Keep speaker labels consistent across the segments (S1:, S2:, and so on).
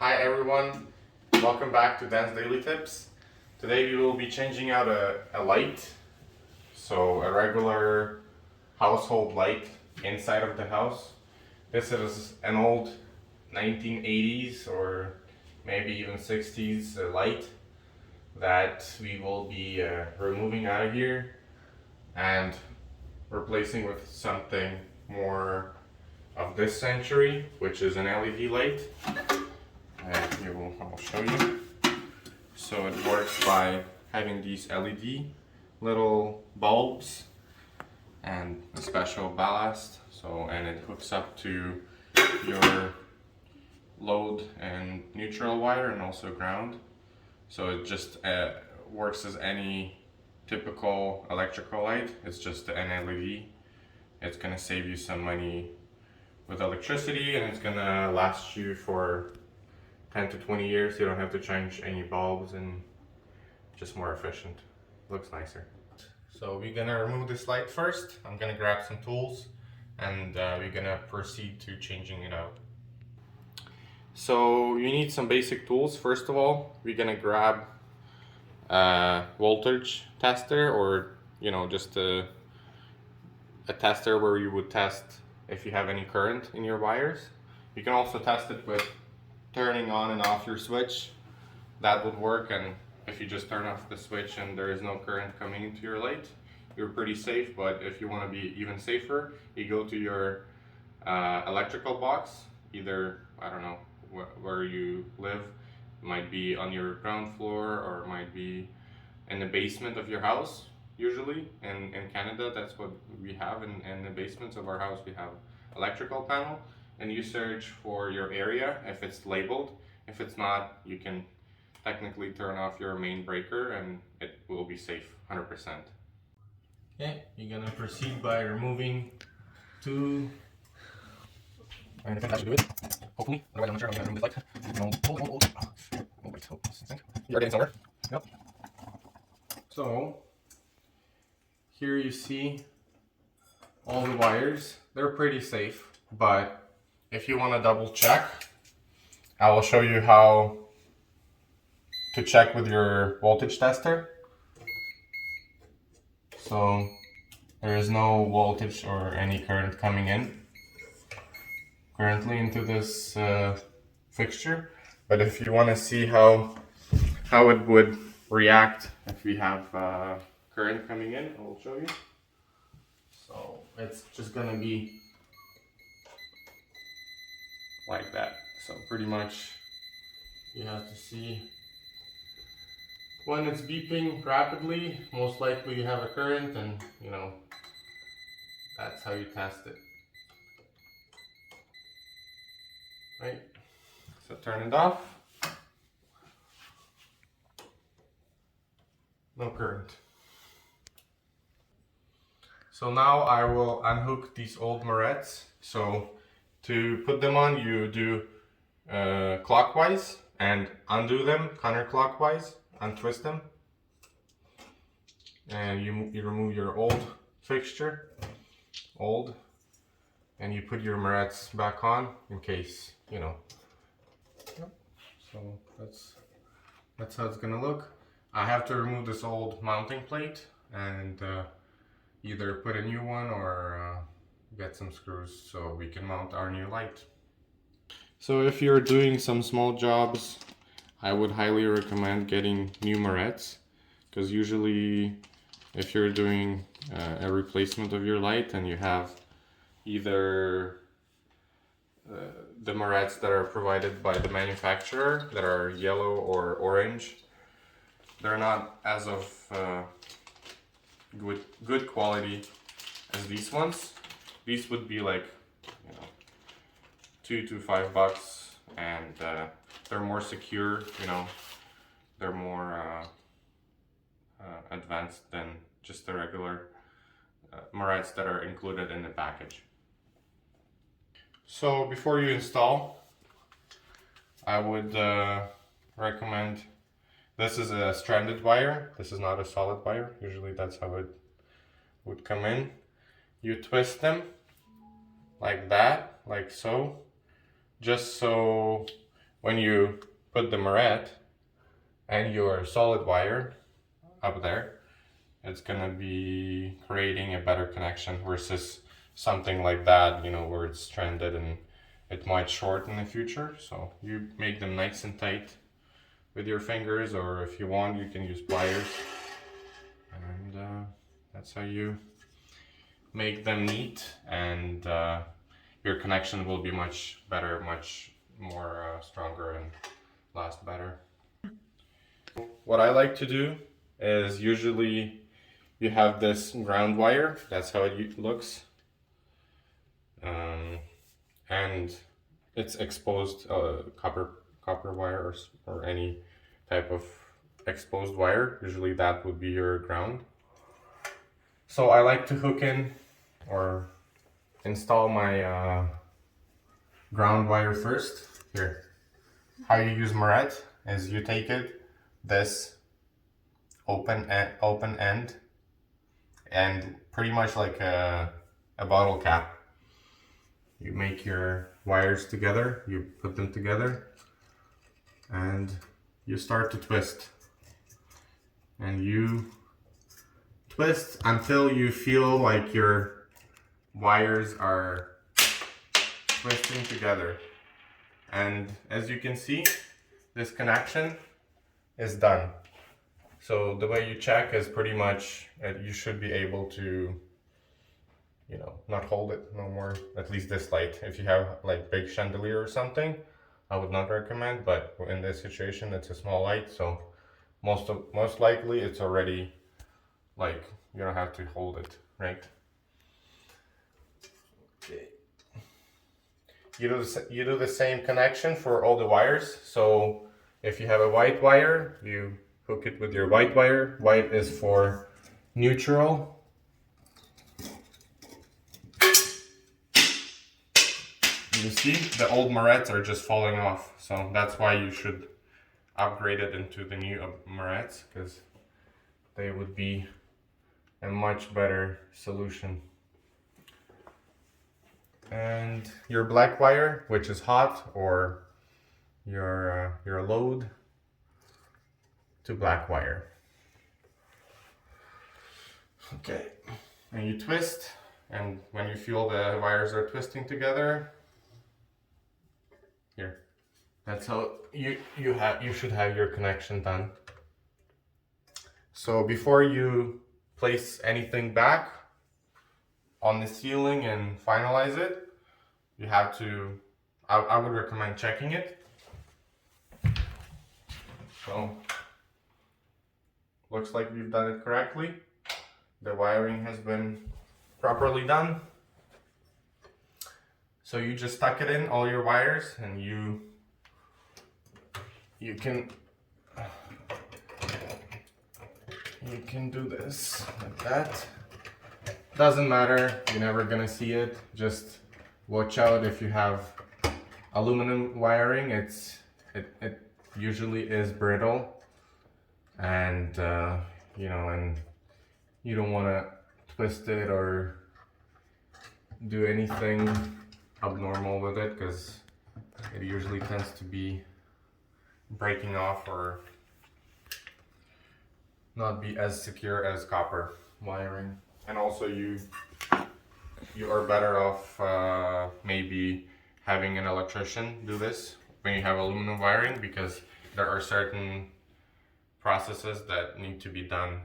S1: Hi everyone, welcome back to Dan's Daily Tips. Today we will be changing out a light, so a regular household light inside of the house. This is an old 1980s or maybe even 60s light that we will be removing out of here and replacing with something more of this century, which is an LED light. I'll show you. So it works by having these LED little bulbs and a special ballast. And it hooks up to your load and neutral wire and also ground. So it just works as any typical electrical light. It's just an LED. It's gonna save you some money with electricity, and it's gonna last you for 10 to 20 years. You don't have to change any bulbs, and just more efficient. Looks nicer. So we're gonna remove this light first. I'm gonna grab some tools and we're gonna proceed to changing it out. So you need some basic tools. First of all, we're gonna grab a voltage tester, or just a tester where you would test if you have any current in your wires. You can also test it with turning on and off your switch. That would work, and if you just turn off the switch and there is no current coming into your light, you're pretty safe. But if you want to be even safer, you go to your electrical box, either, I don't know, where you live. It might be on your ground floor, or it might be in the basement of your house. Usually in Canada, that's what we have. In the basements of our house, we have electrical panel, and you search for your area if it's labeled. If it's not, you can technically turn off your main breaker and it will be safe 100%. Okay, you're gonna proceed by removing two. And I think that should do it. Hopefully. Otherwise, I'm not sure I'm gonna remove this light. Oh, wait, you're getting somewhere. Yep. So here you see all the wires. They're pretty safe, but if you want to double check, I will show you how to check with your voltage tester. So there is no voltage or any current coming in currently into this fixture, but if you want to see how it would react if we have current coming in, I will show you. So it's just gonna be like that. So pretty much you have to see when it's beeping rapidly, most likely you have a current, and that's how you test it. Right? So turn it off. No current. So now I will unhook these old morettes. So to put them on, you do clockwise and undo them counterclockwise, untwist them, and you remove your old fixture, and you put your morettes back on in case, Yep. So that's how it's gonna look. I have to remove this old mounting plate and either put a new one or get some screws so we can mount our new light. So if you're doing some small jobs, I would highly recommend getting new morettes, because usually if you're doing a replacement of your light and you have either the morettes that are provided by the manufacturer that are yellow or orange, they're not as of good quality as these ones. These would be like $2 to $5, and they're more secure. They're more advanced than just the regular morettes that are included in the package. So before you install, I would recommend, this is a stranded wire. This is not a solid wire. Usually that's how it would come in. You twist them like that, like so, just so when you put the moret and your solid wire up there, it's gonna be creating a better connection versus something like that, you know, where it's stranded and it might short in the future. So you make them nice and tight with your fingers, or if you want, you can use pliers. And that's how you make them neat, and your connection will be much better, much more stronger, and last better. What I like to do is usually you have this ground wire, that's how it looks, and it's exposed copper wire, or any type of exposed wire. Usually that would be your ground. So I like to hook in or install my ground wire first. Here, how you use moret is you take it, this open end, and pretty much like a bottle cap. You make your wires together, you put them together, and you start to twist. And you twist until you feel like your wires are twisting together. And as you can see, this connection is done. So the way you check is pretty much you should be able to, you know, not hold it no more, at least this light. If you have like big chandelier or something, I would not recommend, but in this situation it's a small light, so most likely it's already, like, you don't have to hold it, right? Okay. You do the same connection for all the wires. So if you have a white wire, you hook it with your white wire. White is for neutral. You see, the old morets are just falling off, so that's why you should upgrade it into the new morets, because they would be a much better solution. And your black wire, which is hot, or your load to black wire. Okay, and you twist, and when you feel the wires are twisting together, here, that's how you should have your connection done. So before you place anything back on the ceiling and finalize it, you have to, I would recommend checking it. So looks like we've done it correctly. The wiring has been properly done. So you just tuck it in, all your wires, and you can do this like that. Doesn't matter, you're never gonna see it. Just watch out if you have aluminum wiring. It usually is brittle, and you know, and you don't want to twist it or do anything abnormal with it, because it usually tends to be breaking off or not be as secure as copper wiring. And also you are better off maybe having an electrician do this when you have aluminum wiring, because there are certain processes that need to be done,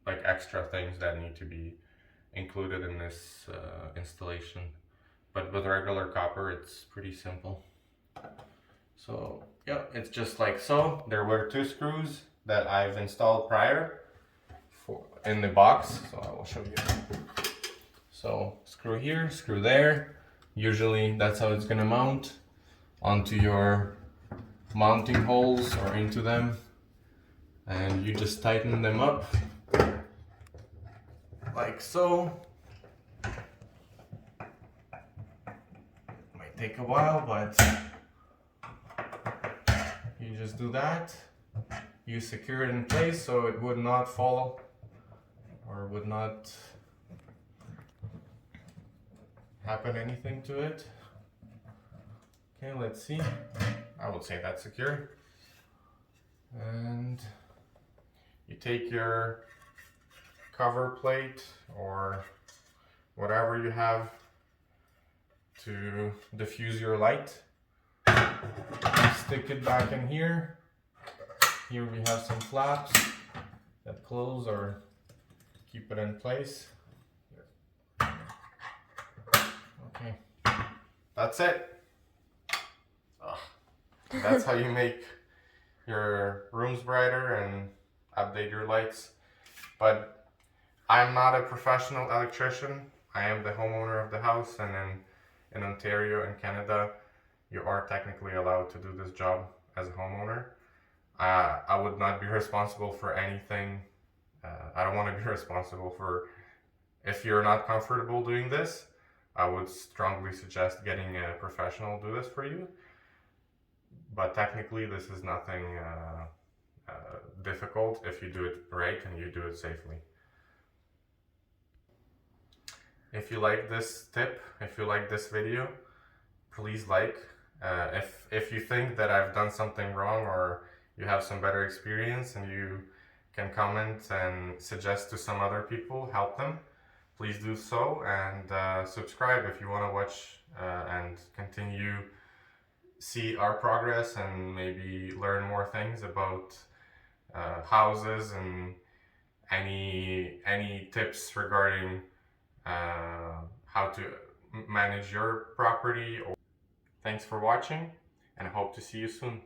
S1: like extra things that need to be included in this installation. But with regular copper, it's pretty simple. So yeah, it's just like so. There were 2 screws that I've installed prior in the box, so I will show you. So screw here, screw there. Usually that's how it's gonna mount onto your mounting holes or into them, and you just tighten them up like so. Might take a while, but you just do that. You secure it in place so it would not fall or would not happen anything to it. Okay, let's see. I would say that's secure. And you take your cover plate or whatever you have to diffuse your light, stick it back in here. Here we have some flaps that close or keep it in place. Okay, that's it. That's how you make your rooms brighter and update your lights. But I'm not a professional electrician. I am the homeowner of the house, and in Ontario and Canada, you are technically allowed to do this job as a homeowner. I would not be responsible for anything. I don't want to be responsible for, if you're not comfortable doing this, I would strongly suggest getting a professional to do this for you. But technically this is nothing difficult if you do it right and you do it safely. If you like this tip, if you like this video, please like. If you think that I've done something wrong or you have some better experience and you can comment and suggest to some other people, help them, please do so, and subscribe if you want to watch and continue see our progress and maybe learn more things about houses and any tips regarding how to manage your property. Thanks for watching, and I hope to see you soon.